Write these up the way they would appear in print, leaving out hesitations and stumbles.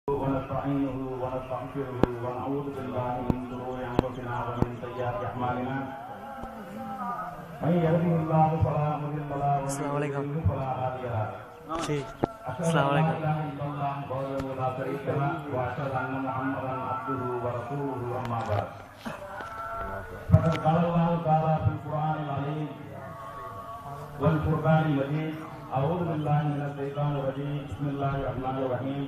ونستعينه ونستغفره ونعوذ بالله من شرور انفسنا ومن سيئات اعمالنا من يهده الله فلا مضل له ومن يضلل فلا هادي له السلام عليكم وحده لا شريك له واشهد ان محمدا عبده ورسوله اما بعد فقد قال الله تعالى في القران العظيم والفرقان المجيد اعوذ بالله من الشيطان الرجيم بسم الله الرحمن الرحيم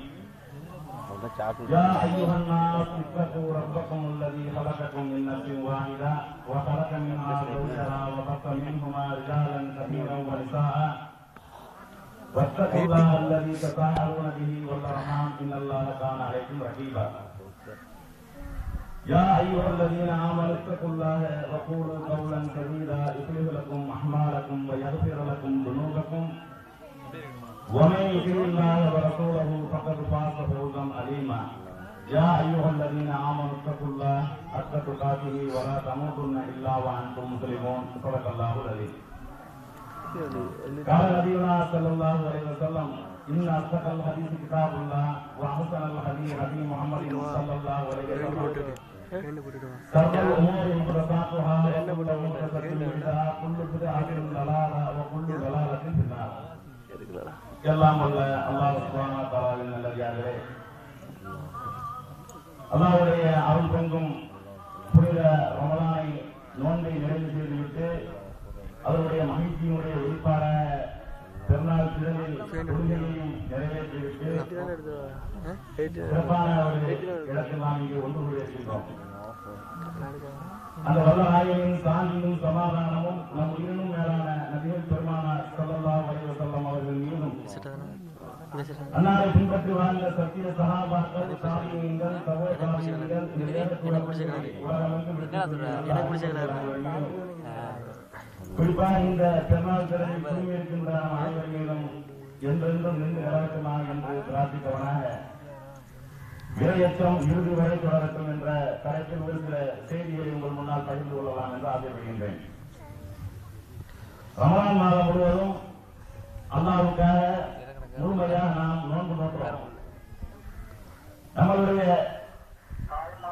يا أيها الناس اتقوا ربكم الذي خلقكم من نفس واحدة وخلق منها زوجها وبث منهما رجالا كثيرا ونساء واتقوا الله الذي تساءلون به والأرحام إن الله كان عليكم رقيبا يا أيها الذين آمنوا اتقوا الله وقولوا قولا سديدا يصلح لكم أعمالكم ويغفر لكم ذنوبكم ومن يطع الله ورسوله فقد فاز فوزا عظيما يا ايها الذين امنوا اتقوا الله حق تقاته ولا تموتن الا وانتم مسلمون صدق الله العظيم قال نبينا صلى الله عليه وسلم ان اصدق الحديث كتاب الله واحسن الحديث هدي محمد صلى الله عليه وسلم شر الامور محدثاتها وكل محدثة بدعة كل بدعة ضلالة وكل ضلالة في النار எல்லாம் வல்ல அல்லாஹ் சுப்ஹானஹு வ தஆலாவின் நல்லடியார்களே, அல்லாஹ்வுடைய அருள் பொங்கும் புனித ரமலானை நோன்பை நிறைவு செய்துவிட்டு அதனுடைய மகிழ்ச்சியினுடைய வெளிப்பாட பெருநாள் திடலில் கொள்கையையும் நிறைவேற்றிவிட்டு சிறப்பான ஒரு இடத்தில் நாம் இங்கே ஒன்று கூடியிருக்கின்றோம். அந்த வல்ல நாயகனின் சாந்தியும் சமாதானமும் நம் உயிரினும் மேலான நபிகள் பெருமானார் ஸல்லல்லாஹு அலைஹி வஸல்லம் அவர்கள் மீதும் அன்னாரை பின்பற்றி வாழ்ந்த சத்திய சஹாபாக்கள், தாபிஈன்கள், தபூதாபிஈன்கள், குறிப்பாக இந்த பெருநாள் திறனில் குழுமியிருக்கின்ற அனைவர் மீதும் என்றென்றும் நின்று நிலவட்டுமா என்று பிரார்த்தித்தவனாக இறையச்சம் இறுதி வரை தொடரட்டும் என்ற தலைப்பில் ஒரு சில செய்திகளை உங்கள் முன்னால் பகிர்ந்து கொள்ளலாம் என்று ஆசைப்படுகின்றேன். ரமலான் மாதம் முழுவதும் அல்லாஹ்வுக்காக முழுமையாக நாம் நோன்பு நோக்கிறோம். நம்மளுடைய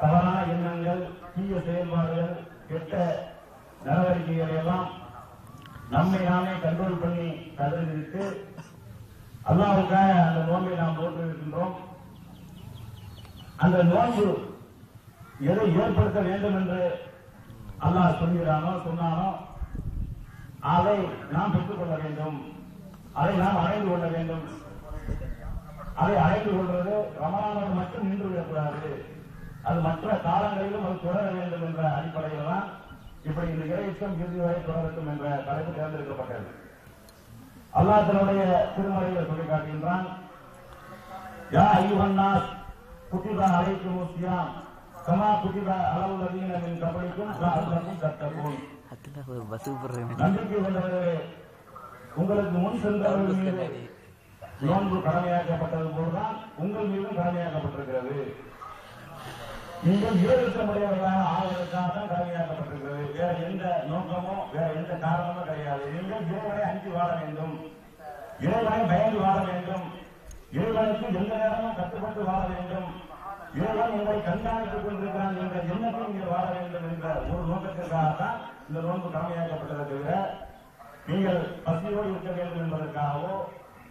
தவறான எண்ணங்கள், தீய செயல்பாடுகள், கெட்ட நடவடிக்கைகளை எல்லாம் நம்மை நாமே கண்ட்ரோல் பண்ணி தடுத்து அல்லாஹ்வுக்காக அந்த நோன்பை நாம் நோக்கிருக்கின்றோம். அந்த நோன்பு எதை ஏற்படுத்த வேண்டும் என்று அல்லாஹ் சொல்கிறானோ சொன்னானோ அதை நாம் பெற்றுக் கொள்ள வேண்டும், அதை நாம் அடைந்து கொள்ள வேண்டும். அதை அடைந்து கொள்வது ரமலானோடு மட்டும் நின்று விடக்கூடாது, அது மற்ற காலங்களிலும் அது தொடர வேண்டும் என்ற அடிப்படையில் தான் இப்படி இந்த இறைச்சம் இறுதி வரை தொடரட்டும் என்ற தலைப்பு தேர்ந்தெடுக்கப்பட்டது. அல்லாஹ் தன்னுடைய திருமறையில் சொல்லி காட்டுகின்றான், யா அய்யுஹன் நாஸ் குத்திபா அலைக்குமுஸ் ஸியாம் கமா குத்திபா அலல் லதீன மின் கப்லிக்கும் லஅல்லக்கும் தத்தகூன். நம்பிக்கை கொண்டவர்களே, உங்களுக்கு முன் சென்றவர்கள் மீது நோன்பு கடமையாக்கப்பட்டது போதுதான் உங்கள் மீதும் கடமையாக்கப்பட்டிருக்கிறது. நீங்கள் இறைச்சமுடையவர்களாக ஆவதற்காக தான் கடமையாக்கப்பட்டிருக்கிறது. வேற எந்த நோக்கமோ வேற எந்த காரணமோ கிடையாது. நீங்கள் இறைவனை அஞ்சி வாழ வேண்டும், இறைவனை பயந்து வாழ வேண்டும், இறைவனுக்கு எந்த நேரமும் கட்டுப்பட்டு வாழ வேண்டும், இறைவன் உங்களை கண்காணித்துக் கொண்டிருக்கிறான் என்ற எண்ணத்தில் நீங்கள் வாழ வேண்டும் என்ற ஒரு நோக்கத்திற்காகத்தான் இந்த நோன்பு கடமையாக்கப்பட்டதை தவிர நீங்கள் பசியோடு இருக்க வேண்டும் என்பதற்காகவோ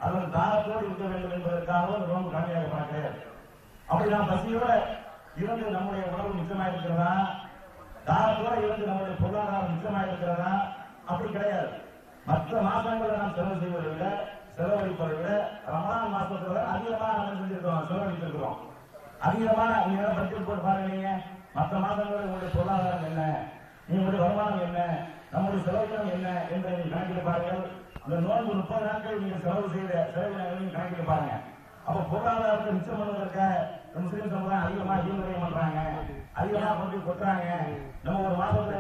அல்லது தாகத்தோடு இருக்க வேண்டும் என்பதற்காகவோ இந்த நோன்பு கடமையாக்கப்பட கிடையாது. அப்படி நாம் பசியோட இருந்து நம்முடைய உணவு மிச்சமாக இருக்கிறதா, தாகத்தோடு இருந்து நம்முடைய பொருளாதாரம் மிச்சமாக இருக்கிறதா, அப்படி கிடையாது. மற்ற மாதங்களை நாம் செலவு செய்வதை விட செலவழிப்பதை விட ரமலான் மாசத்துல அதிகமாக நம்ம செஞ்சிருக்கிறோம், செலவழித்திருக்கிறோம். அதிகமான நீங்க பட்ஜெட் போட்டு பாருங்க, நீங்க மற்ற மாதங்களில் உங்களுடைய பொருளாதாரம் என்ன, உங்களுடைய வருமானம் என்ன, நம்முடைய செலவினம் என்ன என்று நீங்க கணக்கிட்டு பாருங்கள். இந்த நோன்பு 30 நாட்கள் நீங்க செலவு செய்த செலவினங்களை கணக்கிட்டு பாருங்க. அப்ப பொருளாதாரத்தை மிச்சம் பண்ணுவதற்காக முஸ்லீம் சமுதாயம் அதிகமா ஈடுபட பண்றாங்க, அதிகமா கொண்டு கொட்டுறாங்க. நம்ம ஒரு மாதத்துல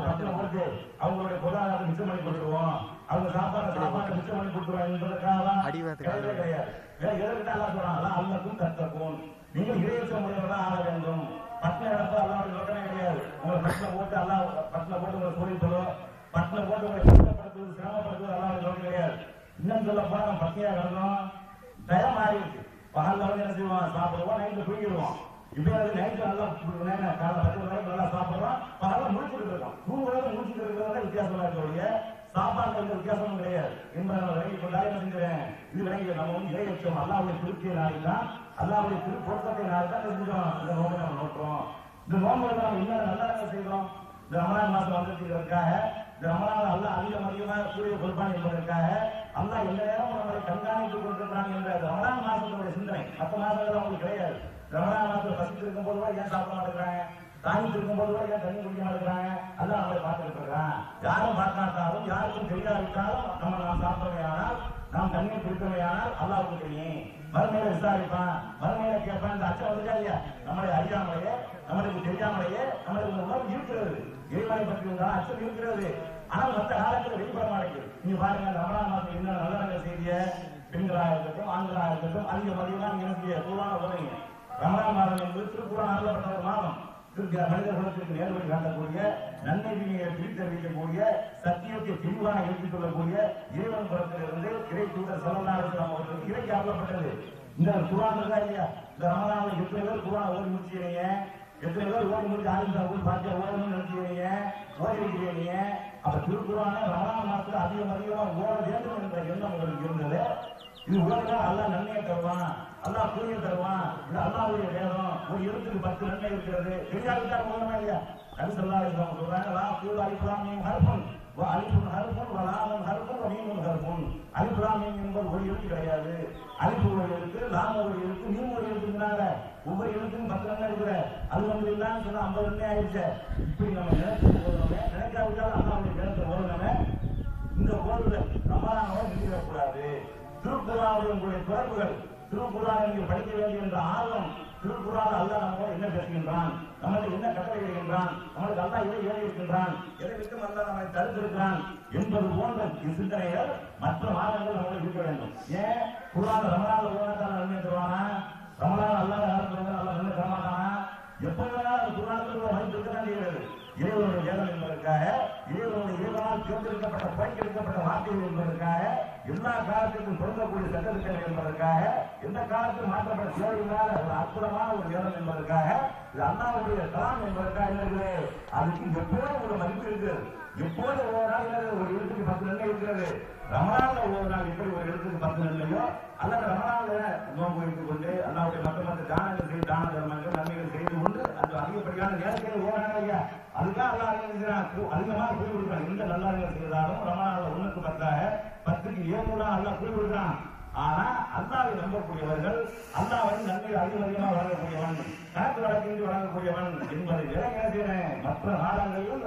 பட்டின போட்டு அவங்களுடைய பொருளாதாரத்தை மிச்சம் பண்ணி கொடுத்துருவோம், அவங்க சாப்பாடு மிச்சம் பண்ணி கொடுத்துருவோம் என்பதற்காக கிடையவே கிடையாது. வேற எதற்கிட்ட அல்லா சொல்றாங்க, அல்லக்கும் தத்தக்கும், நீங்கள் இறையச்சம் உடையவர்களாக ஆக வேண்டும். பட்டின இடத்த அல்லாவுடைய நோக்கமே கிடையாது. உங்களை பட்டின போட்டு அல்லா பட்டின போட்டு உங்களை சொல்லிட்டு பட்டின போட்டு உங்களை கஷ்டப்படுத்துவது சிரமப்படுத்துவது அல்லாவுடைய நோக்கம் கிடையாது. இன்னும் சொல்ல போனா நம்ம பட்டினியா கிடந்தோம், தயம் ஆயிடுச்சு. பகல்ல வந்து என்ன செய்வோம், சாப்பிடுவோம், சாப்பிடுவோம், நைட்டு தூங்கிடுவோம். இப்ப நைட்டு நல்லா காலை 10 மணிக்கு நல்லா சாப்பிடுறோம், பகல முடிச்சுட்டு இருக்கோம். தூங்குறது முடிச்சுட்டு இருக்கிறத வித்தியாசமா இருக்கக்கூடிய சாப்பாடு எந்த வித்தியாசமும் கிடையாது என்பதை இப்ப என்ன செஞ்சேன். இது விளங்கி நம்ம வந்து இறையச்சம் அல்லாவுடைய திருப்தியை நாடிதான், அல்லாவுடைய திரு பொருத்தத்தை நாடிதான் செஞ்சோம். இந்த நோம்பை நம்ம நோக்கிறோம். இந்த நோம்புல நம்ம இன்னும் நல்லா செய்யறோம். இந்த ரமலான் மாசம் வந்ததுக்காக, இந்த ரமலான் அல்ல அதிகமாக சூரிய கொடுப்பான் என்பதற்காக அல்லா எந்த நேரமும் நம்மளை கண்காணித்துக் கொண்டிருக்கிறான் என்ற ரமலான் மாசத்தினுடைய சிந்தனை மற்ற மாதங்கள் அவங்களுக்கு கிடையாது. ரமலான் மாசத்துல பசித்து இருக்கும் போது கூட ஏன் சாப்பிட மாட்டேங்கிறாங்க, தாங்கிட்டு இருக்கும் போது கூட ஏன் தண்ணி குடிக்க மாட்டேங்கிறாங்க, அதான் நம்மளை பார்த்துட்டு இருக்கிறான். யாரும் பார்க்காட்டாலும் யாருக்கும் தெரியாவிட்டாலும் நாம் சாப்பிட்டவையானால், நாம் தண்ணியை குடித்தவையானால் அல்லாவுக்கு தெரியும். மறுமையில விசாரிப்பான், மறுமையில கேட்பான். இந்த அச்சம் வந்துச்சா இல்லையா? நம்மளை அறியாமலேயே, நம்மளுக்கு தெரியாமலேயே நம்மளுக்கு இந்த உணர்வு இருக்கிறது. இறைவனை பற்றி இருந்தால் அச்சம் இருக்கிறது. ஆனால் மற்ற காலத்தில் வெளிப்பட மாட்டேங்குது. நீங்க பாருங்க, ரமலான் மாதம் என்ன நல்ல செய்திய பெண்களாக இருக்கட்டும், ஆண்களாக இருக்கட்டும், அதிகமாக நீங்க என்ன குர்ஆன் ஓதுறீங்க. ரமலான் மாதம் என்பது திருக்குர்ஆன் அருளப்பட்ட ஒரு மாதம். மனித குலத்திற்கு நேர்வழி காட்டக்கூடிய, நன்மை தீமையை பிரித்தறிவிக்கக்கூடிய, சத்தியத்தை தெளிவாக எடுத்துக் கொள்ளக்கூடிய இறைவன் புறத்திலிருந்து இறை தூதர் ஸல்லல்லாஹு அலைஹி வஸல்லம் அவர்களுக்கு இறைக்கு அருளப்பட்டது. இந்த குர்ஆன் இருக்கா இல்லையா? இந்த ரமலான்ல எத்தனை பேர் குர்ஆன் ஓதி முடிச்சிருக்கீங்க? எத்தனை பேர் ஓடி முடிச்சு ஆரம்பிச்சு பார்த்து ஓடணும்னு நினைச்சுக்கிறீங்க, ஓடி இருக்கிறீங்க? அப்ப திருக்குறான ரமலான் மாசத்துல அதிகமா ஓட வேண்டும் என்ற எண்ணம் உங்களுக்கு இருந்தது. இது ஓடுனா அல்லா நன்மையை தருவான், அல்லா கூலியை தருவான், இது அல்லாவுடைய வேதம். ஒரு எழுத்துக்கு 10 நன்மை இருக்கிறது. தெரியாவிட்டா ஓடணுமா இல்லையா? நபி ஸல்லல்லாஹு அலைஹி வஸல்லம் சொல்றாங்க, லா கூல் அலிஃப் மீம் ஹர்ஃபுன் வ அலிஃபுன் ஹர்ஃபுன் வ லாமுன் ஹர்ஃபுன் வ மீமுன் ஹர்ஃபுன். அலிஃப் லாம் மீம் என்பது ஒரு எழுத்து கிடையாது. அலிஃப் ஒரு எழுத்து, லாம் ஒரு எழுத்து, மீம் ஒரு எழுத்துனால ஒவ்வொரு எழுத்துக்கும் 10 நன்மை இருக்கிற. அது வந்து இல்லான்னு சொன்னா 50 நன்மை ஆயிடுச்சு. இப்படி நம்ம நினைக்காவிட்டாலும் அல்லாவுடைய வேதத்தை ஓடணுமே. இந்த ஓடுதல் ரமலானோட நிறுத்தக்கூடாது. திருக்குர்ஆனுடைய உங்களுடைய தொடர்புகள், திருக்குர்ஆனை நீங்கள் படிக்க வேண்டும் என்ற ஆர்வம், திருக்குர்ஆன் அல்லாஹ் நம்மோடு என்ன பேசுகின்றான், நம்மளுக்கு என்ன கட்டளை இடுகின்றான், நம்மளுக்கு அல்லாஹ் எதை ஏறி இருக்கின்றான், எதை விட்டு அல்லாஹ் நம்மை தடுத்திருக்கிறான் என்பது போன்ற சிந்தனைகள் மற்ற மாதங்கள் நம்மளுக்கு இருக்க வேண்டும். ஏன் குர்ஆன் ரமலான்ல ஓடத்தான் நன்மை தருவானா? ரமலான் அல்லாஹ் யாருக்கு நல்லா நன்மை தரமாட்டானா? எப்போதெல்லாம் குர்ஆனுக்கு வாய்ப்பு இருக்கதான் செய்கிறது. இறைவனுடைய வேதம் என்பதற்காக, இறைவனுடைய இறைவனால் தேர்ந்தெடுக்கப்பட்ட பயிற்சிக்கப்பட்ட வார்த்தைகள் என்பதற்காக, எல்லா காலத்திற்கும் பொருந்தக்கூடிய சட்டத்திட்டங்கள் என்பதற்காக, எந்த காலத்தில் மாற்றப்பட்ட தேவையில்லாத ஒரு அற்புதமான ஒரு வேதம் என்பதற்காக, இது அல்லாஹ்வுடைய கலாம் என்பதற்காக இருக்கிறது. அதுக்கு எப்போது ஒரு மதிப்பு இருக்கிறது. எப்போது ஒரு நாள் ஒரு எழுத்துக்கு 10 நன்மை இருக்கிறது. ரமலான்ல ஒரு நாள் எப்படி ஒரு எழுத்துக்கு 10 நன்மையோ, அல்லது ரமலான்ல நோன்பு வைத்துக் கொண்டு அல்லாஹ்வுடைய மற்ற தானங்கள் செய்து, தான தர்மங்கள் நன்மைகள் செய்து கொண்டு அந்த அதிகப்படியான நேரத்தில் ஓடுறாங்க இல்லையா? அதுதான் அல்லாஹ் அதிகமாக கூலி கொடுக்குறான். எந்த நல்ல செய்தாலும் ரமலான்ல 1க்கு 10க்கு 7 அல்லாஹ் கூலி கொடுக்குறான். ஆனா அல்லாஹ்வை நம்பக்கூடியவர்கள், அல்லாஹ்வை நன்மைகள் அதிகமாக வழங்கக்கூடியவன், கணக்கு வழக்கின்றி வழங்கக்கூடியவன் என்பதை விளக்கிறேன். மற்ற நாடங்களிலும்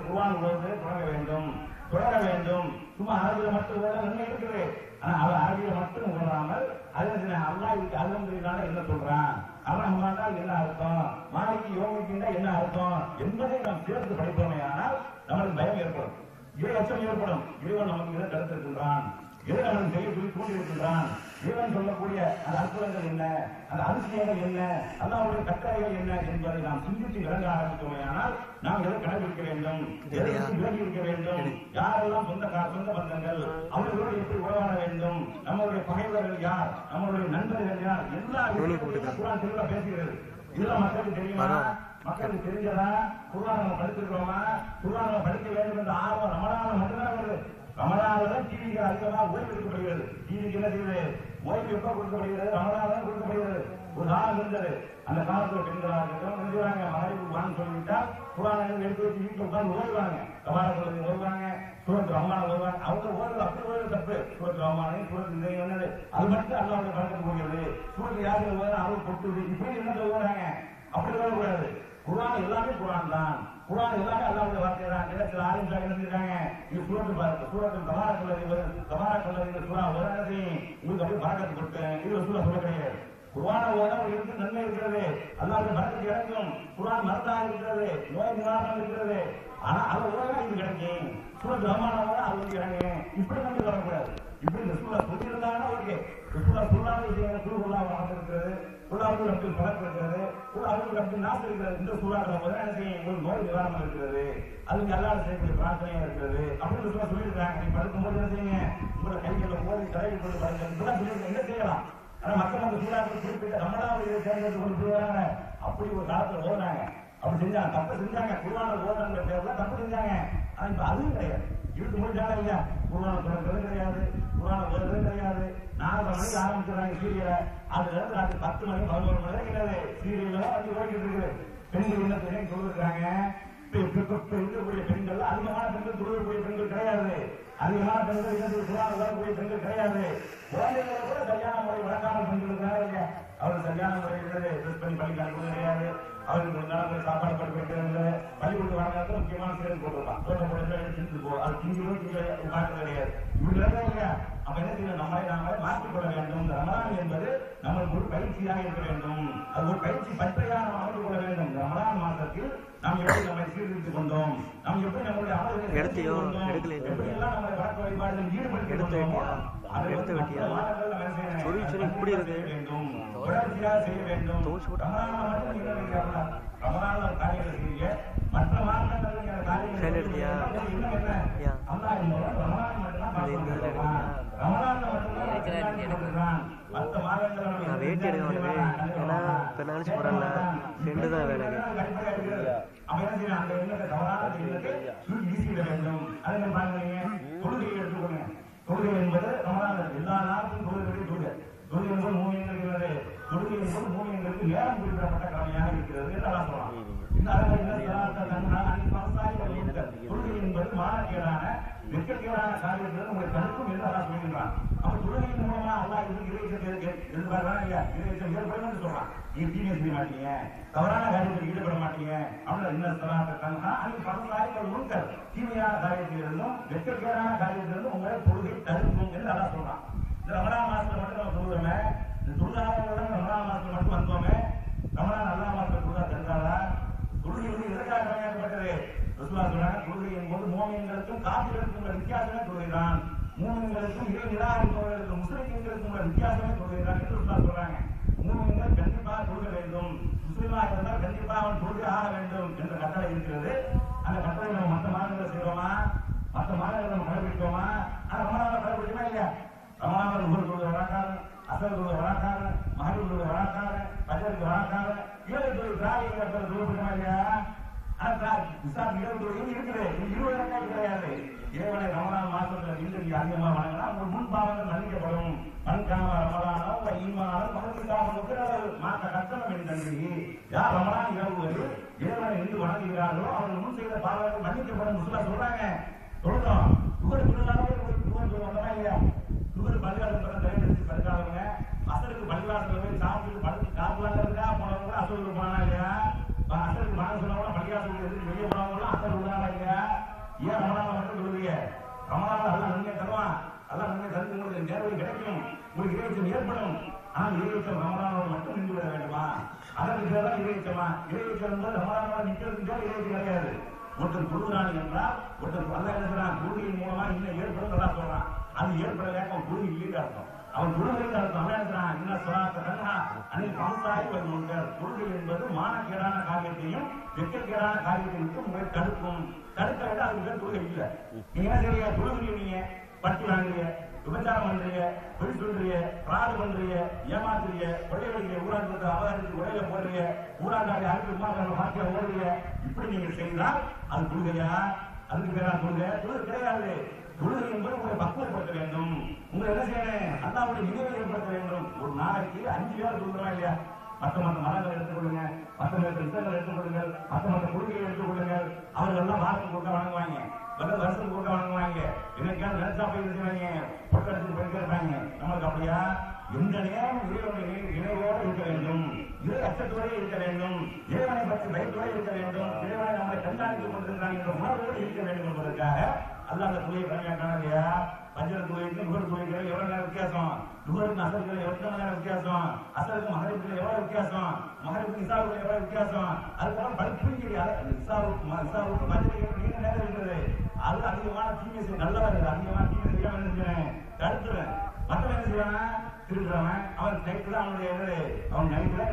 குர்ஆன் ஓதுவதை தொடர வேண்டும். சும்மா அரபில மட்டும் ஓட நன்மை இருக்குது. ஆனா அவன் அரபில மட்டும் ஓடாமல் அது அல்லாஹ் இதுக்கு அல்ஹம்துலில்லாஹ் என்ன சொல்றான், அர்ரஹ்மான் என்ன அர்த்தம், மாலிகி யௌமித்தீன் என்ன அர்த்தம் என்பதை நாம் சேர்த்து படிப்போமே. ஆனால் நமக்கு பயம் ஏற்படும், இறை அச்சம் ஏற்படும். இறைவன் நமக்கு இதை தடுத்திருக்கின்றான், இறைவன் செய்ய சொல்லி தூண்டியிருக்கின்றான். இறைவன் சொல்லக்கூடிய அந்த அற்புதங்கள் என்ன, அந்த அதிசயங்கள் என்ன, அல்லாஹ்வுடைய கட்டளைகள் என்ன என்பதை நாம் சிந்தித்து விளங்க ஆரம்பித்தோமே. ஆனால் நாம் எதை கடைபிடிக்க வேண்டும், விலகி இருக்க வேண்டும், யாரெல்லாம் சொந்த பந்தங்கள், அவர்களோடு எப்படி உறவாட வேண்டும், நம்மளுடைய பகைவர்கள் யார், நம்மளுடைய நண்பர்கள் யார், எல்லா குர்ஆன் தெளிவா பேசுகிறது. இதெல்லாம் மக்களுக்கு தெரியுமா? மக்களுக்கு தெரிஞ்சதா? குர்ஆன் நம்ம படிச்சிருக்கோமா? குர்ஆன் நம்ம படிக்க வேண்டும் என்ற ஆர்வம் ரமலான்ல மட்டும்தான் வருது. ரமலான்ல டிவிக்கு அதிகமாக ஓய்வு எடுக்கப்படுகிறது. டிவிக்கு என்ன செய்யுது? ஓய்வு எப்ப கொடுக்கப்படுகிறது? ரமலான்ல கொடுக்கப்படுகிறது. ஒரு காலம் இருந்தது. அந்த காலத்துல பெண்களாக இருக்கட்டும் நினைக்கிறாங்க, மனைவி வாங்க சொல்லிவிட்டா குர்ஆனை எடுத்து வச்சு வீட்டுல உட்கார்ந்து ஓடுவாங்க. தபாரக் ஓடுவாங்க, சூரத் ரஹ்மான் ஓடுவாங்க. அவங்க ஓடுறது அப்படி ஓடுறது தப்பு. சூரத் ரஹ்மான், சூரத் என்னது அது மட்டும் அல்லாஹ்வுடைய பழக்கக்கூடியது. சூரத் யாருக்கு ஓடுறது அருள் பொட்டுது, இப்படி என்ன ஓடுறாங்க? அப்படி ஓடக்கூடாது. குர்ஆன் எல்லாமே குர்ஆன் தான். குர்ஆன் எல்லாமே அல்லாஹ்வுடைய வார்த்தை தான். சில ஆலிம்கள் என்ன செஞ்சிருக்காங்க, இது சூரத்து பாருங்க, சூரத்து தபாரக் சூரா ஓடாது, உங்களுக்கு அப்படியே பரக்கத்து கொடுத்தேன், இது சூரா சொல்ல கிடையாது. குர்ஆனை ஓட இருக்கு நன்மை இருக்கிறது, அல்லாஹ்வுடைய பரக்கத்து இறங்கும். குர்ஆன் மருந்தாக இருக்கிறது, நோய் நிவாரணம் இருக்கிறது. ஆனா அதை ஓட இது கிடைக்கும். சூரத் ரஹ்மான் ஓட அது வந்து இறங்கும். இப்படி நம்பி வரக்கூடாது. இப்படி இந்த சூழல் சொல்லியிருந்தாங்கன்னா ஓகே. சொல்லாத விஷயங்கள் சூழலாக இருக்கிறது, சூழாவுக்கு நமக்கு பழக்கம் இருக்கிறது, சூழாவுக்கு நமக்கு நாசம் இருக்கிறது. இந்த சூழாக்களை போது என்ன செய்யும், ஒரு நோய் நிவாரணம் இருக்கிறது, அதுக்கு எல்லாரும் செய்யக்கூடிய பிரார்த்தனையா இருக்கிறது அப்படின்னு சொல்லியிருக்காங்க. நீ படுக்கும்போது என்ன செய்யுங்க, உங்களை கைகளை ஓடி தலையில் கொண்டு பாருங்க, இப்பெல்லாம் சொல்லியிருக்க என்ன செய்யலாம். ஆனா மக்கள் சூடாக குறிப்பிட்ட நம்மளாம் இதை தேர்ந்தெடுத்து கொண்டு போவாங்க. அப்படி ஒரு காலத்துல ஓடுறாங்க, அப்படி செஞ்சாங்க, தப்பு செஞ்சாங்க. குருவான ஓடுறாங்க பேர்ல தப்பு செஞ்சாங்க. ஆனா இப்ப அதுவும் கிடையாது. இழுத்து முடிச்சாங்க இல்லையா, குருவான தொடர்றது கிடையாது, குருவான ஓடுறது கிடையாது. 4:30 மணிக்கு ஆரம்பிச்சுறாங்க சீரியலை. அதுல இருந்து ராத்திரி 10 மணி 11 மணி வரைக்கும் கிடையாது சீரியல் தான் வந்து ஓடிட்டு இருக்குது. பெண்கள் என்ன பெண்ணை சொல்லிருக்காங்க, இருக்கக்கூடிய பெண்கள் அதிகமான பெண்கள் தொழில்கூடிய பெண்கள் கிடையாது, அதிகமான பெண்கள் இருந்து வரக்கூடிய பெண்கள் கிடையாது. குழந்தைகளை கூட சரியான முறை வழக்காமல் பெண்கள் இருக்கிறாங்க இல்லையா, அவர்கள் சரியான முறையில் ட்ரெஸ் பண்ணி பள்ளி அனுப்புவது கிடையாது. அவருக்கு ஒரு நாள் சாப்பாடு படிப்பு வைக்கிறது, பள்ளிக்கூடத்து வழங்காத முக்கியமான சேர்ந்து போட்டுருப்பான். திண்டு போ, அது திங்கி காட்டுறது கிடையாது. இப்படி இல்லையா, அப்ப என்ன செய்யணும், நாமளே மாற்றிக்கொள்ள வேண்டும். ரமலான் என்பது நம்மளுக்கு ஒரு பயிற்சியாக இருக்க வேண்டும். அது ஒரு பயிற்சி பற்றையாக நாம் அமைத்துக் கொள்ள வேண்டும். ரமலான் மாதத்தில் நாம் எப்படி நம்மை சீர்திருத்திக் கொண்டோம், நாம் எப்படி நம்முடைய அமல்களை எப்படி எல்லாம் நம்முடைய வழக்கு வழிபாடுகளில் ஈடுபடுத்திக் கொண்டோமோ அதை இப்படி இருக்க வேண்டும், தொடர்ச்சியாக செய்ய வேண்டும். ரமலான் காரியங்களை செய்ய மற்ற மாதங்கள் தொழுகை என்பது ரமலான் எல்லா நாளுக்கும் தொழுகை மூமியங்களுக்கு தொழுகை என்பது மூமியங்களுக்கு நேரம் குறிப்பிடப்பட்ட கடமையாக இருக்கிறது என்று சொல்லலாம். தொழுகை என்பது மானக்கேடான வெட்கக்கேடான காரியத்தில் உங்களை தடுக்கும் என்று அல்லா சொல்கின்றான். அப்ப தொழுகையின் மூலமா அல்லா இறைச்சம் ஏற்படும் சொல்றான். நீங்க தீமை செய்ய மாட்டீங்க, தவறான காரியத்தில் ஈடுபட மாட்டீங்க, அவங்கள உங்கள் தீமையான காரியத்திலிருந்தும் வெட்கக்கேடான காரியத்திலிருந்தும் உங்களை தொழுகை தடுக்கும் என்று அல்லா சொல்றான். இந்த ரமலான் மாசத்துல மட்டும் நம்ம சொல்லுவோமே, இந்த தொழுதாளர்கள் ரமலான் மாசத்துல மட்டும் வந்தோமே, ரமலான் அல்லா மாசத்துல தொழுதா தடுக்காதா? தொழுகை வந்து எதற்காக கடமையாக்கப்பட்டது? ரசூலுல்லாஹ் சொல்றாங்க, தொழுகை என்பது மூமின்களுக்கும் காஃபிர்களுக்கும் உள்ள வித்தியாசமே தொழுகைதான். மூமின்களுக்கும் இறை நிராகரிப்பவர்களுக்கும் முஸ்லிம்களுக்கும் உள்ள வித்தியாசமே தொழுகைதான் என்று ரசூலுல்லாஹ் சொல்றாங்க. மூமின்கள் கண்டிப்பாக தொழுக வேண்டும், முஸ்லிமாக இருந்தால் கண்டிப்பாக அவன் தொழுகை ஆக வேண்டும் என்ற கட்டளை இருக்கிறது. அந்த கட்டளை நம்ம மற்ற மாதங்களை செய்வோமா, மற்ற மாதங்களை நம்ம கடைபிடிப்போமா? ஆனா ரமலானை கடைபிடிக்குமா இல்லையா? ரமலான் உங்கள் தொழுகை வழக்காது, அசல் தொழுகை வழக்காது, மகரிப் தொழுகை வழக்காது, பஜருக்கு வழக்காது, ஏழை தொழில் திராவிட தொழுகை இல்லையா? இருக்குது, 20 ரக்காத் கிடையாது. இறைவனை ரமலான் மாசத்துல நீங்க அதிகமா வணங்கினா உங்கள் முன் பாவங்கள் மன்னிக்கப்படும். மன்காம ரமலானோ ஈமானோ மாற்ற கட்டணம் என்று யார் ரமலான் இரவுகளில் இறைவனை நின்று வணங்குகிறார்களோ அவர்கள் முன் செய்த பாவங்கள் மன்னிக்கப்படும் சொல்றாங்க. தொழுதோம் துகர் சொல்லுவாங்க இல்லையா? துகர் பள்ளிவாசல் தலைவருக்கு படுக்காதவங்க அசலுக்கு பள்ளிவாசல் போய் சாப்பிட்டு படுத்து காப்புலாங்கிறதுக்கா போனவங்க அசலுக்கு போனா இல்லையா? அசலுக்கு வாங்க சொன்னவங்க பள்ளிவாசல் வெளியே போனவங்களும் அசல் உள்ளாங்க இல்லையா? ஏன் ரமலான் மட்டும் சொல்லுவீங்க? ரமலான் எல்லாம் நன்மை தருவான், எல்லாம் நன்மை தந்து உங்களுக்கு நேர்வை கிடைக்கும், உங்களுக்கு இறைச்சம் ஏற்படும். ஆனால் இறைச்சம் ரமலானோடு மட்டும் நின்று விட வேண்டுமா? அதற்கு பேர்தான் இறைச்சமா? இறைச்சம் என்பது ரமலானோட நிற்கிறதுக்கு பேர் இறைச்சம் கிடையாது. ஒருத்தர் தொழுகிறான் என்றால் ஒருத்தர் அல்ல எழுதுறான், தொழுகையின் மூலமா இன்னும் ஏற்படும் நல்லா சொல்றான். அது ஏற்படவே அவன் தொழுகை இல்லைன்னு அர்த்தம். அவன் தொழுகைக்கு அர்த்தம் அல்ல எழுதுறான். இன்னும் சொல்லாத கண்ணா அன்னைக்கு பம்சாய் வருவார்கள். தொழுகை என்பது மானக்கேடான காரியத்தையும் வெட்கக்கேடான காரியத்தையும் உங்களை தடுக்கும். தடுக்க விட அதுக்கு பேர் தொழுகை இல்லை. நீங்க என்ன செய்ய தொழுகை, நீங்க பட்டி வாங்குறீங்க, விபச்சாரம் பண்றீங்க, பொய் சொல்றீங்க, பிராடு பண்றீங்க, ஏமாத்துறீங்க, கொள்ளையடிக்கிறீங்க, ஊராட்சி அவகாரத்துக்கு உடையில போடுறீங்க, ஊராட்சி அழைப்பு மாற்றியா ஓடுறீங்க. இப்படி நீங்க செய்தால் அது தொழுகையா? அதுக்கு பேரா தொழுகை? தொழுகை கிடையாது. தொழுகை என்பது உங்களை பக்குவப்படுத்த வேண்டும். உங்களை என்ன செய்யணும்? அல்லாஹ்வுடைய நினைவை ஏற்படுத்த வேண்டும். ஒரு நாளைக்கு 5 பேர் சொல்றோம் இல்லையா? மற்ற மதங்களை எடுத்துக்கொள்ளுங்க, மற்ற யுத்தங்களை எடுத்துக்கொள்ளுங்கள், மற்ற கொள்கையை எடுத்துக்கொள்ளுங்கள். அவர்கள் எல்லாம் வாரத்துக்கு கொடுக்க வழங்குவாங்க, வருஷத்துக்கு கொடுக்க வழங்குவாங்க. என்னைக்காவது நினைச்சா போய் செய்வாங்க, பொருட்களுக்கு போயிட்டே இருப்பாங்க. நம்மளுக்கு அப்படியா? எந்த நேரம் இறைவனுடைய நினைவோடு இருக்க வேண்டும், இறை அச்சத்தோடு இருக்க வேண்டும், இறைவனை பற்றி பயத்தோடு இருக்க வேண்டும், இறைவனை நம்மளை கண்காணித்துக் கொண்டிருக்கிறாங்க என்ற உணர்வோடு இருக்க வேண்டும் என்பதற்காக அல்லாஹ் அந்த துறையை கம்மியாக்கான இல்லையா? பஞ்சர துறைக்கு நுகர் துறைக்கு எவ்வளவு நேரம் வித்தியாசம், நுகருக்கு அசலுக்கு எவ்வளவு நேரம் வித்தியாசம், அசலுக்கு மகரிப்புக்கு எவ்வளவு வித்தியாசம், மகரிப்புக்கு இசாவுக்கு எவ்வளவு வித்தியாசம். அதுக்கப்புறம் படிப்பு இசாவுக்கு மஞ்சளுக்கு நீண்ட நேரம் இருக்கிறது. அது அதிகமான தீமை செய்ய நல்லவர், அதிகமான தீமை செய்யாம என்ன செய்யறேன்? தடுத்துறேன். மற்றவன் என்ன செய்வானா? திருடுறவன் அவன் நைட்டு தான் அவனுடைய அவன் நைட்டு தான்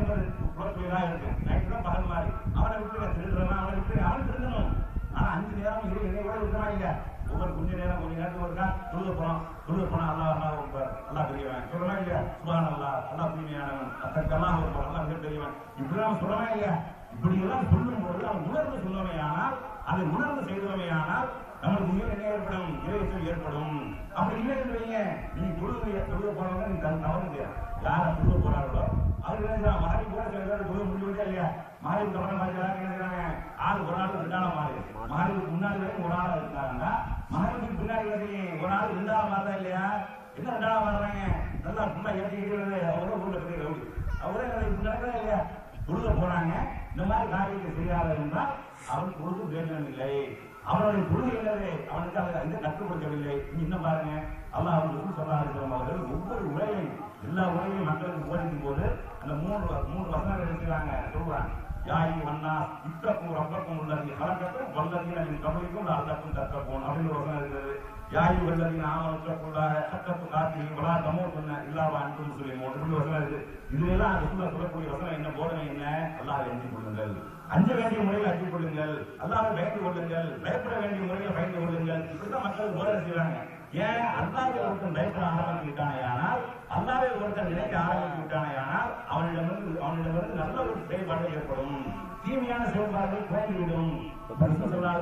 குளத்துலாம் இருக்கு, நைட்டு தான் பகல் மாதிரி. அவனை விட்டு திருடுறவன் அவனை விட்டு அவன் திருடணும். ஆனா 5 நேரம் இறைவோட இருக்கிறான் இல்ல, ஒவ்வொரு கொஞ்ச நேரத்துக்கு ஒருக்கா தொழுது போனா அல்லா பெரியவன் சொல்றவன் இல்லையா, சுபான் அல்லா தூய்மையானவன், அதற்கெல்லாம் அல்லா மிக பெரியவன், இப்படி அவன் சொல்றவன் இல்லையா. இப்படி எல்லாம் சொல்லும் பொழுது அவன் உணர்ந்து சொல்லுவமே ஆனால், அதை உணர்ந்து செய்தவமே ஆனால் நம்மளுக்கு உண்மையில் என்ன ஏற்படும், இறைச்சல் ஏற்படும். அப்படி இல்லை என்றீங்க, நீ தொழுது போறவங்க நீ தவறு யார தொழுது போறாங்களோ அவருக்கு மாறி கூட சில பேர் தொழுது முடிஞ்சா இல்லையா, மாறி கவனம் பார்க்கிறாங்க. ஆள் ஒரு ஆள் ரெண்டாவது மாறிக்கு முன்னாடி வரைக்கும் ஒரு ஆள் இருக்காங்கன்னா, மாறிக்கு பின்னாடி வரைக்கும் ஒரு ஆள் ரெண்டாவது மாறதா இல்லையா. என்ன ரெண்டாவது மாறுறாங்க, நல்லா ஃபுல்லா ஏற்றிக்கிறது அவரே ஊர்ல பெரிய ரவுடி, அவரே நடக்கிறதா இல்லையா. தொழுத போறாங்க, இந்த மாதிரி காரியத்தை செய்யாத இருந்தால் அவனுக்கு பொழுது பிரயோஜனம் இல்லை. அவனுடைய பொழுது என்னது, அவனுக்கு அதை வந்து கற்றுக்கொடுக்கவில்லை. இன்னும் பாருங்க, அல்லாஹ் அவங்களுக்கு சொல்லாத அவர்கள் ஒவ்வொரு உரையும் எல்லா உரையும் மக்களுக்கு போதிக்கும் போது அந்த மூன்று வசனங்கள் எடுக்கிறாங்க, சொல்றாங்க. யாயி வண்ணா இத்தக்கும் ரப்பக்கும் உள்ளது கலக்கத்தும் வல்லதின் கபலிக்கும் அல்லக்கும் தற்கப்போம் அப்படின்னு ஒரு வசனம் இருக்கிறது. யாயி வல்லதின் ஆமத்துக்குள்ள சக்கத்து காத்தி வலா தமோ சொன்ன இல்லாவா அன்புன்னு சொல்லி மூன்று வசனம் இருக்கு. இதுலாம் அதுக்குள்ள சொல்லக்கூடிய வசனம் என்ன, போதனை என்ன, அல்லாஹ்வை அஞ்சிக் கொள்ளுங்கள், அஞ்ச வேண்டிய முறையில் அஞ்சிக் கொள்ளுங்கள், அல்லாஹ்வை பயந்து கொள்ளுங்கள், பயப்பட வேண்டிய முறையில் பயந்து கொள்ளுங்கள். இப்படிதான் மக்கள் போதனை செய்வாங்க. ஏன் அல்லாஹ்வை ஒருத்தன் பயப்பட ஆரம்பித்து விட்டானே ஆனால், அல்லாஹ்வை ஒருத்தன் நினைக்க ஆரம்பித்து விட்டானே ஆனால் அவனிடமிருந்து நல்ல ஒரு செயல்பாடு ஏற்படும், தீமையான செயல்பாடுகள் குறைந்துவிடும். எல்லா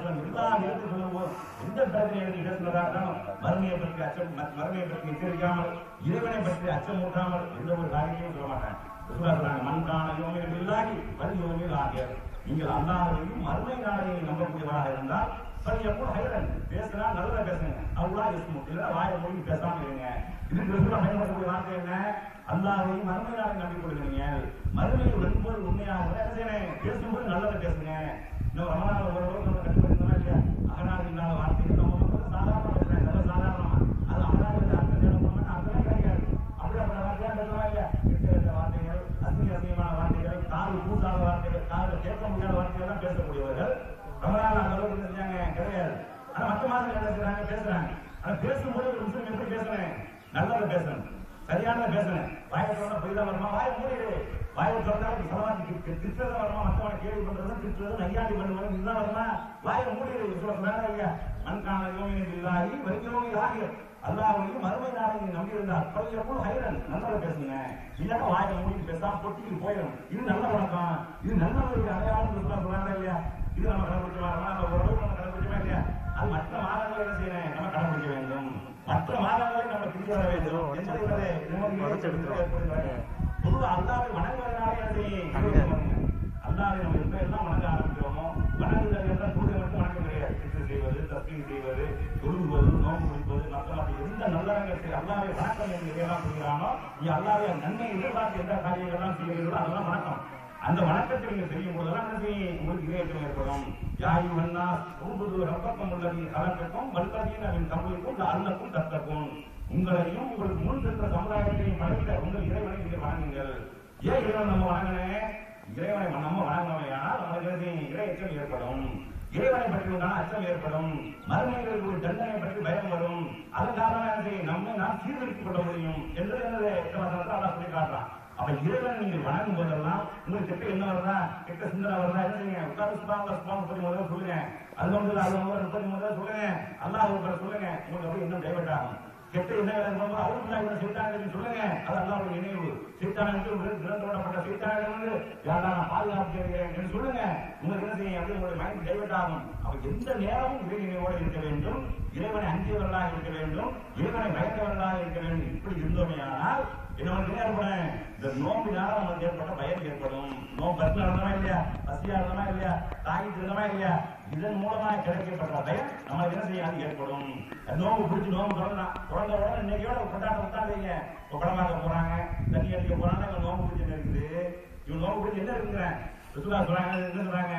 இடத்தில் சொல்லும்போது எந்த பிரச்சனை எடுத்து பேசுவதாகவும் மறுமையை பற்றி எச்சரிக்காமல், இறைவனை பற்றி அச்சமூட்டாமல் எந்த ஒரு காரியத்தையும் சொல்ல மாட்டாங்க. மண்கான யோமியில் இல்லாகி வரி யோமியில் ஆகிய நீங்கள் அல்லாஹ்வையும் மறுமை நாளையும் நம்பக்கூடியவராக இருந்தால் பேசினா நல்லதா பேசுங்க, அவ்வளோ இல்ல வாயை மொழி பேசாம இருங்க. இதுக்கு பயன்படக்கூடிய வார்த்தை என்ன, அல்லாஹ்வையும் மறுமை நாளை நம்பி கொடுக்குறீங்க, மறுமையை வெறும்போது உண்மையாக பேசும்போது நல்லதை பேசுங்க. இன்னும் ரமணாவில் ஒரு கட்டுப்படுத்தா இல்லையா, அகநாடு இல்லாத வார்த்தைகள் நம்ம மக்கள் சாதாரணமா பேசுறாங்க, நல்ல சாதாரணமா. அது அகநாடு அர்த்தம் தேடணும், அர்த்தமே கிடையாது. அப்படிப்பட்ட வார்த்தையா பேசுறா இல்லையா, கெட்ட வார்த்தைகள், அசிங்கமான வார்த்தைகள், காது கூட்டாத வார்த்தைகள், காது கேட்க முடியாத வார்த்தைகள் எல்லாம் பேசக்கூடியவர்கள் ரமணாவில் அந்த அளவுக்கு செஞ்சாங்க கிடையாது. ஆனா மற்ற மாதங்கள் பேசுறாங்க பேசுறாங்க. ஆனா பேசும்போது ஒரு விஷயம் எப்படி பேசுறேன், நல்லதை பேசணும், சரியானதை பேசணும். வாயை சொன்னா பொய்தான் வருமா, வாயை மூடிடு. வாயை சொன்னாலும் சலவாதி திட்டதான் வருமா, மற்றவனை கேள்வி பண்றது திட்டுறது நையாண்டி பண்ணுவது இதுதான் வருமா, வாயை மூடிடு. சொல்றாங்க இல்லையா, மண்கான யோமியின் இல்லாகி வரியோமி ஆகிய அல்லாஹ்வையும் மறுமை நாளையும் நம்பியிருந்தால் பள்ளியப்போ ஹைரன் நல்லதை பேசுங்க. இல்லைன்னா வாயை மூடிட்டு பேசாம பொட்டிக்கு போயிடும். இது நல்ல வழக்கம், இது நல்லவர்களுக்கு அடையாளம் சொல்றாங்க இல்லையா. இது நம்ம கடைபிடிக்கலாமா, நம்ம ஓரளவுக்கு நம்ம கடைபிடிக்கமா இல்லையா. அது மற்ற மாதங்களை என்ன செய்யணும், நம்ம கடைபிடிக்க வேண்டும், மற்ற மாதங்களை நம்ம பிடிக்க வர வேண்டும் என்பதை பொதுவாக அல்லாஹ்வை வணங்குவதனாலே அல்லாஹ்வை நம்ம எப்ப எல்லாம் வணங்க ஆரம்பிக்கிறோமோ, வணங்குதல் எல்லாம் தொழுகை மட்டும் வணங்க கிடையாது. சிறு செய்வது, தஸ்பீஹ் செய்வது, தொழுகுவது, நோன்பு பிடிப்பது, மக்கள் எந்த நல்லறங்கள் அல்லாஹ்வை வணக்கம் என்று எல்லாம் செய்கிறானோ, நீ அல்லாஹ்வை நன்மை எதிர்பார்த்து எந்த காரியங்கள்லாம் செய்கிறீர்களோ அதெல்லாம் வணக்கம். அந்த வணக்கத்தை நீங்க செய்யும் போதெல்லாம் உங்களுக்கு இறையற்றம் ஏற்படும். யாயி வண்ணா உறுப்புகள் ரப்பக்கம் உள்ளது கலக்கக்கும் வல்லதின் அவன் தமிழுக்கும் அல்லக்கும் தத்தக்கும், உங்களையும் உங்களுக்கு முன் சென்ற சமுதாயத்தையும் படைத்த உங்கள் இறைவனை நீங்கள் வணங்குங்கள். ஏன் இறைவன் நம்ம வணங்கினேன், இறைவனை நம்ம வணங்கினவையானால் நம்மளுக்கு இறை அச்சம் ஏற்படும், இறைவனை பற்றி உண்டான அச்சம் ஏற்படும், மறுமைகளுக்கு ஒரு தண்டனை பற்றி பயம் வரும். அதன் காரணமாக நம்மை நாம் சீர்திருத்திக் கொள்ள முடியும் என்று அல்லாஹ் சொல்லி காட்டுறான். அப்ப இறைவன் நீங்கள் வணங்கும் போதெல்லாம் உங்களுக்கு கெட்ட என்ன வருதா, கெட்ட சிந்தனை வருதா, என்ன செய்யுங்க, உட்கார்ந்து சுபாங்க 33 சொல்லுங்க, அது 33 சொல்லுங்க, அல்லாஹ் சொல்லுங்க, உங்களுக்கு அப்படி இன்னும் டைவர்ட் ஆகும். கெட்ட என்ன அவங்க சீட்டாங்க சொல்லுங்க, அது அல்லாஹ் நினைவு. சீட்டானப்பட்ட சீட்டான யாரா நான் பாதுகாப்பு செய்கிறேன் சொல்லுங்க, உங்களுக்கு என்ன செய்யும், அப்படி உங்களுடைய மைண்ட் டைவர்ட் ஆகும். அப்ப எந்த நேரமும் இறை நினைவோடு இருக்க வேண்டும், இறைவனை அஞ்சியவர்களாக இருக்க வேண்டும், இறைவனை பயந்தவர்களாக இருக்க வேண்டும். இப்படி இருந்தோமே ஆனால் என்ன ஏற்படும், இந்த நோம்பினால நமக்கு ஏற்பட்ட பயம் ஏற்படும். நோம்பு பஸ்ல இல்லையா, பசியா இருந்தமா இல்லையா, தாங்கிட்டு இருந்தமா இல்லையா, இதன் மூலமாக கிடைக்கப்பட்ட பயம் நமக்கு என்ன செய்யாது ஏற்படும். நோம்பு பிடிச்சி நோம்பு தொடர்ந்த உடனே இன்னைக்கோட கொண்டாட்டம் உட்காந்துங்க, இப்போ படமாக்க போறாங்க, தண்ணி அடிக்க போறாங்க, நோம்பு பிடிச்சி இருக்குது. இவங்க நோம்பு பிடிச்சி என்ன இருக்குங்கிறேன் சொல்றாங்க, என்ன சொல்றாங்க,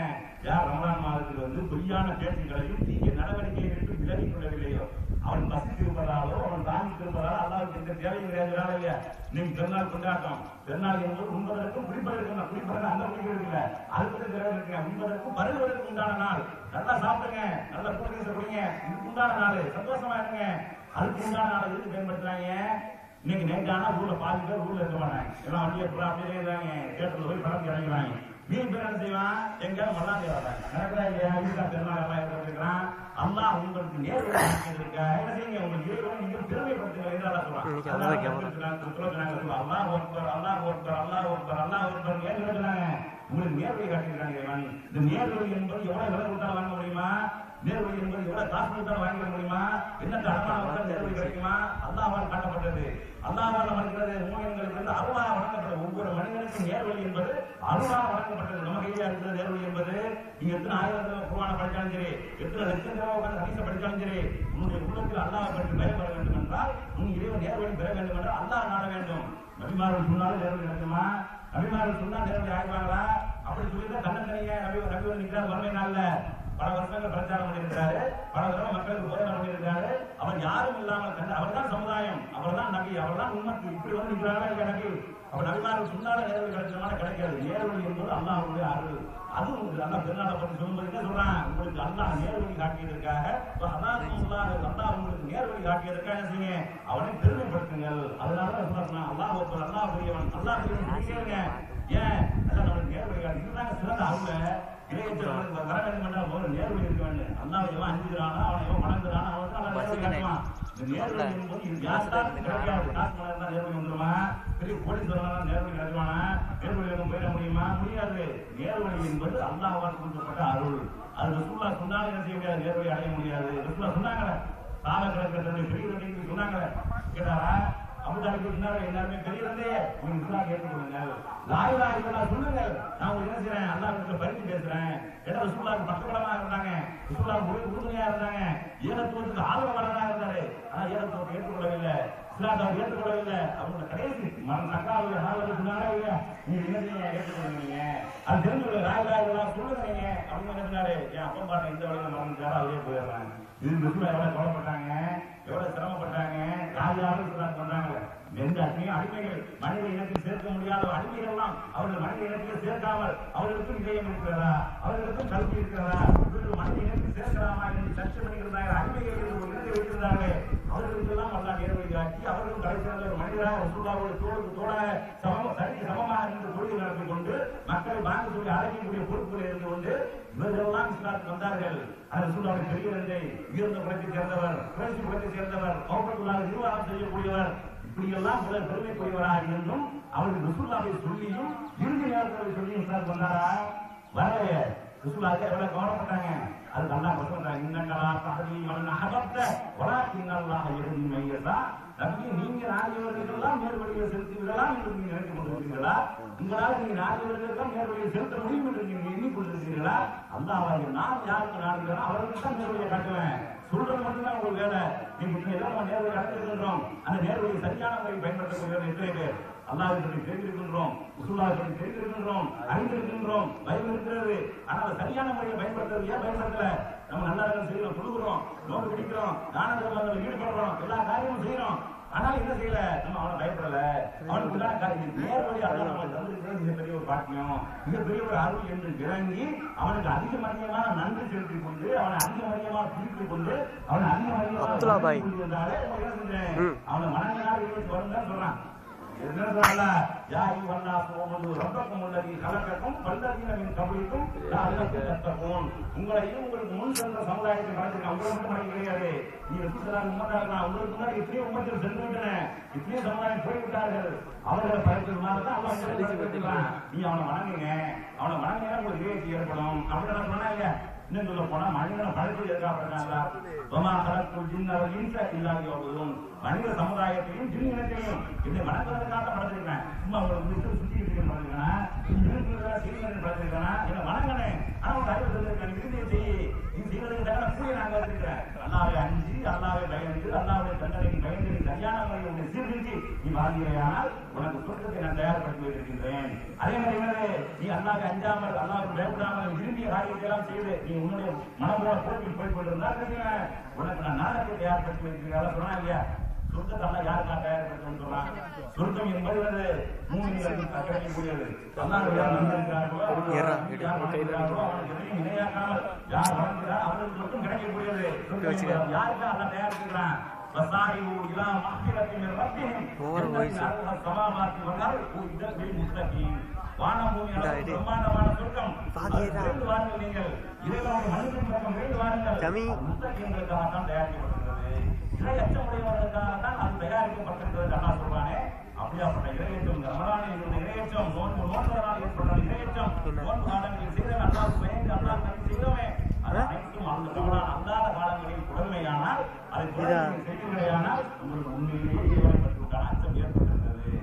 யார் ரமலான் மாதத்தில் பொய்யான பேச்சுகளையும் தீய நடவடிக்கையை விட்டு விலகிக் கொள்ளவில்லையோ அவன் பசித்திருப்பதாலோ அவன் தாங்கித்திருப்பதாலோ அல்லாவுக்கு எந்த தேவையும் கிடையாது இல்லையா. நீங்க பெருநாள் கொண்டாட்டம், பெருநாள் என்பது உண்பதற்கும் குடிப்பதற்கும், குடிப்பதற்கு அந்த குடிக்கிறது இல்லை, அதுக்கு தேவை இருக்குங்க. உண்பதற்கும் பருகுவதற்கு உண்டான நாள், நல்லா சாப்பிடுங்க, நல்லா கூட்டத்தை குடிங்க, இதுக்கு உண்டான நாள், சந்தோஷமா இருங்க, அதுக்கு உண்டான நாள் எதுக்கு பயன்படுத்துறாங்க. இன்னைக்கு நேற்றானா ஊர்ல பாதி பேர் ஊர்ல இருக்க மாட்டாங்க, எல்லாம் வண்டியை அப்படியே இருக்காங்க, தேட்டர்ல போய் படம் இறங்குறாங்க. மீன் பேர் என்ன செய்வான் எங்க மல்லாந்தி வர்றாங்க நடக்கிறா இல்லையா வீட்டுக்கா பெருமாள் இருக்கிறான் அல்லா உங்களுக்கு நேர்வழி இருக்க என்ன செய்யுங்க உங்களுக்கு இறைவன் நீங்க பெருமைப்படுத்துங்க என்றால சொல்றான் அல்லாஹ் ஒருத்தர் அல்லாஹ் ஒருத்தர் அல்லாஹ் ஒருத்தர் அல்லாஹ் ஒருத்தர் ஏன் சொல்றாங்க உங்களுக்கு நேர்வழி காட்டியிருக்காங்க இறைவன் இந்த நேர்வழி என்பது எவ்வளவு விலை கொடுத்தாலும் வாங்க முடியுமா நேர்வழி என்பது எவ்வளவு காசு கொடுத்தாலும் வாங்கிட முடியுமா என்ன அருளாக நேர்வழி கிடைக்குமா அல்லாஹ்வால் காட்டப்பட்டது அல்லாஹ்வால் வழங்குறது மூலங்களுக்கு வந்து அருளாக வழங்கப்பட்டது ஒவ்வொரு மனிதனுக்கும் நேர்வழி என்பது அருளாக வழங்கப்பட்டது நம்ம கையில இருக்கிற நேர்வழி என்பது நீங்க எத்தனை ஆயிரம் குர்ஆனை படிச்சாலும் சரி எத்தனை லட்சம் ரூபாய் உட்கார்ந்து ஹதீஸை படிச்சாலும் சரி உன்னுடைய உள்ளத்தில் அல்லாஹ் பற்றி பயம் வர வேண்டும் என்றால் நீ இறைவன் நேர்வழி பெற வேண்டும் என்றால் அல்லாஹ் நாட வேண்டும் நபிமார்கள் சொன்னாலும் நேர்வழி நடக்குமா நபிமார்கள் சொன்னா நேர்வழி ஆயிடுவாங்களா அப்படி சொல்லிதான் தன்னந்தனியா நபிவர் நிற்கிறார் வறுமை நாள்ல பல வருஷங்கள் பிரச்சாரம் பண்ணியிருக்கிறாரு பல தடவை மக்களுக்கு போதனை பண்ணியிருக்கிறாரு அவர் யாரும் இல்லாமல் அவர் தான் சமுதாயம் அவர் தான் நபி அவர் தான் உண்மைக்கு இப்படி வந்து நிற்கிறாரா இல்ல நபி அவர் நபிமார்கள் சொன்னால நேர்வழி கிடைச்சதுனால கிடைக்காது நேர்வழி என்பது அல்லாஹ்வுடைய அருள் அதுவும் அல்லா பெருநாளை பற்றி சொல்லும்போது என்ன சொல்றான் உங்களுக்கு அல்லாஹ் நேர்வழி காட்டியதற்காக அல்லாஹ் உங்களுக்கு நேர்வழி காட்டியதற்காக என்ன செய்யுங்க அவனை பெருமைப்படுத்துங்கள் அதனால சொன்னா அல்லாஹ் ஒருத்தர் அல்லாஹ் பெரியவன் அல்லாஹ் பெரியவன் கேளுங்க ஏன் அதான் நம்மளுக்கு நேர்வழி காட்டி இதுதாங்க சிறந்த அருள் இறைவனுக்கு வர வேண்டும் என்றால் ஒரு நேர்வழி இருக்க வேண்டும் அல்லாஹ் எவன் அஞ்சுகிறானோ அவனை எவன் வணங்குறானோ அவனுக்கு அல்லா நேர்வழி காட்டுவான் இந்த நேர்வழி என்பது இது யாருதான் கிடைக்காது காசு மலர் நேர்வழி வந்துருமா பெரிய போலீஸ் நேர்வழி கிடைக்குவானா நேர்வழி எதுவும் போயிட முடியுமா முடியாது நேர்வழி என்பது அல்லாஹ்வால் கொடுக்கப்பட்ட அருள் அது ரசூலுல்லாஹ் சொன்னாலும் என்ன செய்ய முடியாது நேர்வழி அடைய முடியாது ரசூலுல்லாஹ் சொன்னாங்களே சால கிடக்கிறது பெரிய நடிகை சொன்னாங்களே கேட்டாரா அபுதாபிக்கு சொன்னாரு எல்லாருமே பெரிய தந்தையே நீங்க இஸ்லாம் ஏற்றுக்கொள்ளுங்க லா இலாஹ இல்லல்லாஹ் சொல்லுங்க நான் உங்களுக்கு என்ன செய்றேன் அல்லாஹ்வுக்கு பரிந்து பேசுறேன் ஏன்னா ரசூலுல்லாஹ் பக்கபலமா இருந்தாங்க ரசூலுல்லாஹ் உறுதுணையா இருந்தாங்க ஏகத்துவத்துக்கு ஆதரவாளராக இருந்தாரு ஆனா ஏகத்துவத்தை ஏற்றுக்கொள்ளவில்லை இஸ்லாத்தை அவர் ஏற்றுக்கொள்ளவில்லை அவங்களோட கடைசி தக்காவுடைய ஆதரவு சொன்னாரா இல்லையா நீங்க என்ன செய்ய ஏற்றுக்கொள்ளுங்க அது தெரிஞ்சு லா இலாஹ இல்லல்லாஹ் சொல்லுங்க நீங்க அப்படின்னு என்ன சொன்னாரு என் அப்பா பாட்ட இந்த வழியில மறந்துட்டாரா அவரே போயிடுறாங்க இது ரசூலுல்லாஹ் எவ்வளவு கவலைப்பட்டாங்க எவ்வளவு சிரமப்பட்டாங்க யாரும் இஸ்லாம் பண்றாங்க எந்த அடிமைகள் மனித இனத்தில் சேர்க்க முடியாத அடிமைகள் எல்லாம் அவர்கள் மனித இனத்தில் சேர்க்காமல் அவர்களுக்கும் இதயம் இருக்கிறதா அவர்களுக்கும் கல்வி இருக்கிறதா இவர்கள் மனித இனத்தில் சேர்க்கலாமா என்று சர்ச்சை பண்ணிக்கிறாங்க அடிமைகள் என்று ஒரு இடத்தை வைத்திருந்தாங்க அவர்களுக்கு எல்லாம் அல்லாஹ் நேர்வழி காட்டி அவர்களும் கடைசியாக ஒரு மனிதராக ரசூலுல்லாஹ்வுடைய தோளுக்கு தோளாக சரிக்கு சமமாக இருந்து தொழில் நடத்தி கொண்டு மக்களை வாங்கி சொல்லி அழைக்கக்கூடிய பொறுப்புகளை இருந்து கொண்டு இவர்களெல்லாம் இஸ்லாத்துக்கு வந்தார்கள் அது ரசூலுல்லாஹ்வுடைய பெரிய தந்தை உயர்ந்த குலத்தை சேர்ந்தவர் குறைசி குலத்தை சேர்ந்தவர் கௌபத்துல்லாஹ் நிர்வாகம் செய்யக்கூடியவர் இப்படியெல்லாம் சிலர் பெருமைக்குரியவராக இருந்தும் அவருக்கு ரசூலுல்லாஹ்வை சொல்லியும் இறுதி நேரத்தில் சொல்லியும் இஸ்லாத்துக்கு வந்தாரா வரலையே ரசூலுல்லாஹ் எவ்வளவு கவலைப்பட்டாங்க அதுக்கு அல்லாஹ் சொல்றாங்க இன்னக்கலா தஹதி மன் அஹபப்த வலாக்கின்னல்லாஹ் யஹ்தி மன் யஷா நபி நீங்க நாடியவர்களுக்கெல்லாம் நேர்வழியை செலுத்தி விடலாம் என்று நீங்க நினைத்துக் கொண்டிருக்கிறீர்களா உங்களால் நீங்க நாடியவர்களுக்கெல்லாம் நேர்வழியை செலுத்த முடியும் என்று நீங்க எண்ணிக்கொண்டிருக்கிறீர்களா அல்லாஹ் நான் யாருக்கு நாடுகிறேனோ அவர்களுக்கு தான் நேர்வழியை காட்டுவேன் சொல்றது மட்டும்தான் உங்களுக்கு வேலை நீங்க எல்லாம் நேர்வழி அடைந்திருக்கின்றோம் அந்த நேர்வழியை சரியான முறையில் பயன்படுத்தக்கூடிய எத்தனை பேர் அல்லாஹ்வை பற்றி தெரிந்திருக்கின்றோம் ரசூலுல்லாஹ்வை பற்றி தெரிந்திருக்கின்றோம் அறிந்திருக்கின்றோம் பயம் இருக்கிறது ஆனால் சரியான முறையில் பயன்படுத்துறது ஏன் பயன்படுத்தல நம்ம நல்ல செய்யறோம் கொடுக்குறோம் நோட்டு பிடிக்கிறோம் தான தர்மங்களில் ஈடுபடுறோம் எல்லா காரியமும் செய்யறோம் ஆனால் என்ன செய்யல நம்ம அவனை பயப்படல அவனுக்கு நேர்வழி அல்லாஹ் நம்ம தந்திருக்கிறது மிகப்பெரிய ஒரு பாக்கியம் மிகப்பெரிய ஒரு அருள் என்று விளங்கி அவனுக்கு அதிகமான நன்றி செலுத்திக் கொண்டு அவனை அதிகமாக பிடித்துக் கொண்டு அவனை அதிகமாக அவனை மனங்களாக வரும்தான் சொல்றான் உங்களையும் உங்களுக்கு முன் சென்ற சமுதாயத்தை படைச்சிருக்கான் கிடையாது நீங்க உங்களுக்கு முன்னாடி இப்படியே உமத்தில் சென்று விட்டன இப்படியே சமுதாயம் போய்விட்டார்கள் அவர்களை படைச்சதுனாலதான் அவன் நீ அவனை வணங்குங்க அவனை வணங்கினா உங்களுக்கு விவேகி ஏற்படும் அப்படின்னு சொன்னா இல்லையா இன்னும் சொல்ல போனா மனிதனை படைத்து எதிர்காப்பட்டாங்களா மனித சமுதாயத்தையும் ஜின் இனத்தையும் இதை வணங்குவதற்காக படைச்சிருக்கேன் சும்மா உங்களுக்கு சுத்திட்டு படைச்சிருக்கேன் என்ன வணங்கினேன் ஆனா உங்க அறிவு சொல்லிருக்கேன் இறுதியை செய்ய நீ செய்வதற்கு தவிர கூடிய நாங்க வச்சிருக்கேன் அல்லாவை அஞ்சு அல்லாவை பயந்து அல்லாவுடைய தண்டனைக்கு பயந்து நீ சரியான முறையில் உங்களை சீர்திருத்தி நீ வாழ்கிறானால் உனக்கு சொர்க்கத்தை நான் தயார்படுத்தி வைத்திருக்கின்றேன் அதே மாதிரி நீ அல்லாவை அஞ்சாமல் அல்லாவுக்கு பயப்படாமல் விரும்பிய காரியத்தை எல்லாம் செய்து நீ உன்னுடைய மனபோல போக்கில் போய் கொண்டிருந்தால் உனக்கு நான் நாடகத்தை தயார்படுத்தி வைத்திருக்கிறதா சொன்னா இல்லையா சொர்க்கத்தை யாருக்கா தயார்படுத்தணும்னு சொல்றான் சொர்க்கம் என்பது வந்து கிடைக்கக்கூடியது இணையாக்காமல் யார் வளர்க்கிறார் அவர்களுக்கு மட்டும் கிடைக்கக்கூடியது யாருக்கா அல்ல தயாரிக்கிறான் وسارعوا إلى مغفرة من ربهم جنة عرضها السماوات والأرض أعدت للمتقين வானம் பூமி அளவு பிரம்மாண்டமான சொர்க்கம் விரைந்து வாருங்கள் நீங்கள் இறைவனுடைய மனிதன் பக்கம் விரைந்து வாருங்கள் முத்தகீன்களுக்காக தான் தயாரிக்கப்பட்டிருக்கிறது இறை அச்சமுடையவர்களுக்காக தான் அது தயாரிக்கப்பட்டிருக்கிறது அல்லாஹ் சொல்றானே அப்படியாப்பட்ட இறையச்சம் ரமலான் என்கிற இறையச்சம் நோன்புகளால் ஏற்பட்ட இறையச்சம் நோன்பு காலங்களில் செய்த அல்லாஹ் பயந்து அல்லாஹ் நன்றி செய்தோமே அது அனைத்தும் அந்த ரமலான் அல்லாத காலங்களில் குடமையானால் அதை செய்வதையானால் உங்களுக்கு உண்மையிலேயே இறைவனை பற்றிவிட்டால் அச்சம் ஏற்பட்டிருக்கிறது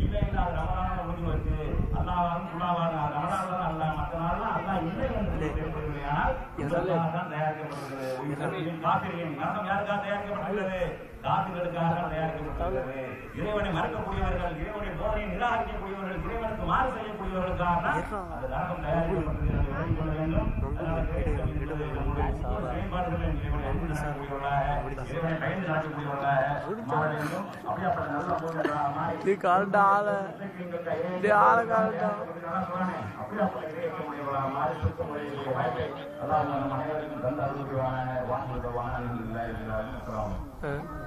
இல்லை இல்லாத ரமலான ஒழுங்கு வச்சு அல்லாவாரும் குல்லாவாரும் ரமலான் தான் அல்ல மற்ற நாள்லாம் அல்லா இல்லை என்று ஏற்படுகிறதையானால் தான் தயாரிக்கப்படுகிறது காத்திரியின் நரகம் யாருக்காக தயாரிக்கப்பட்டுள்ளது காத்துகளுக்காக தயாரிக்கப்பட்டுள்ளது இறைவனை மறக்கக்கூடியவர்கள் இறைவனுடைய போதனையை நிராகரிக்கக்கூடியவர்கள் இறைவனுக்கு மாறு செய்யக்கூடியவர்களுக்காக அந்த நரகம் தயாரிக்கப்பட்டிருக்கிறது விளங்கிக் கொள்ள வேண்டும் செயல்பாடுகளை இறைவனை பயந்து நடக்கக்கூடியவர்களாக மாற வேண்டும் அப்படியாப்பட்ட நல்ல அப்படியாப்பட்ட இறைவனுடையவர்களாக மாறி சுத்த முறையிலே வாய்ப்பை அல்லாஹ் நம் அனைவருக்கும் தந்து அருள்வான வாங்க இல்லை